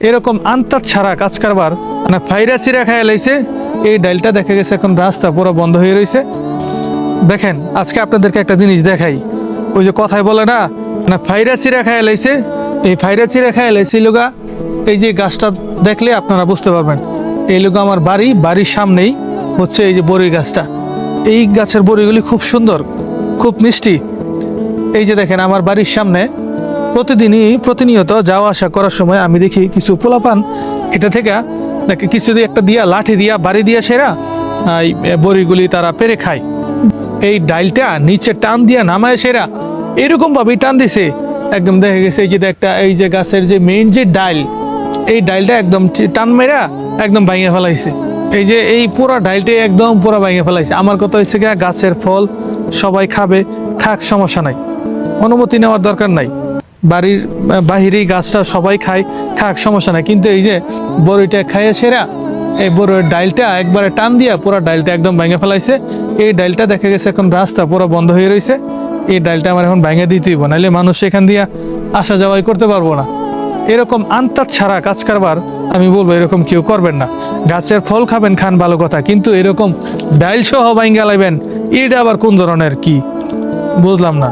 এরকম আন্তাজ ছাড়া কাজ কারবার মানে ফাইরা চিরা খাইয়া লাইছে। এই ডাইলটা দেখা গেছে এখন রাস্তা পুরো বন্ধ হয়ে রয়েছে। দেখেন আজকে আপনাদেরকে একটা জিনিস দেখাই, ওই যে কথায় বলে না না ফাইরা চিরা খাইয়া লাইছে, এই ফাইরা চিরা খাইয়া লাইছে লোগা। এই যে গাছটা দেখলে আপনারা বুঝতে পারবেন, এই লোগা আমার বাড়ির সামনেই হচ্ছে এই যে বড়ি গাছটা। এই গাছের বড়িগুলি খুব সুন্দর, খুব মিষ্টি। এই যে দেখেন আমার বাড়ির সামনে প্রতিনিয়ত যাওয়া আসা করার সময় আমি দেখি কিছু পোলাপান এটা থেকে নাকি কিছু দিয়ে একটা দিয়া লাঠি দিয়া বাড়ি দিয়া সেরা এই বড়িগুলি তারা পেরে খায়। এই ডাইলটা নিচে টান দিয়া নামায় সেরা এরকম ভাবেই টান দিছে, একদম দেখা গেছে এই যে একটা এই যে গাছের যে মেইন যে ডাইল, এই ডাইলটা একদম টান মেরা একদম ভাঙিয়ে ফেলাইছে। এই যে এই পুরা ডাইলটাই একদম পুরা ভাঙিয়ে ফেলাইছে। আমার কথা হচ্ছে গিয়া গাছের ফল সবাই খাবে, খাক, সমস্যা নাই, অনুমতি নেওয়ার দরকার নাই। বাড়ির বাহিরেই গাছটা সবাই খায়, খাক, সমস্যা নাই। কিন্তু এই যে বড়িটা খাইয়ে সেরা এই বড়ির ডাইলটা একবারে টান দিয়া পুরা ডাইলটা একদম ভেঙে ফেলাইছে। এই ডাইলটা দেখা গেছে এখন রাস্তা পুরো বন্ধ হয়ে রয়েছে। এই ডাইলটা আমার এখন ভেঙে দিতেই হইব, নাহলে মানুষ এখান দিয়া আসা যাওয়াই করতে পারবো না। এরকম আন্তাজ ছাড়া কাজ কারবার আমি বলবো এরকম কেউ করবেন না। গাছের ফল খাবেন, খান, ভালো কথা, কিন্তু এরকম ডাইল সহ ভাঙ্গা লাইবেন, এটা আবার কোন ধরনের কি বুঝলাম না।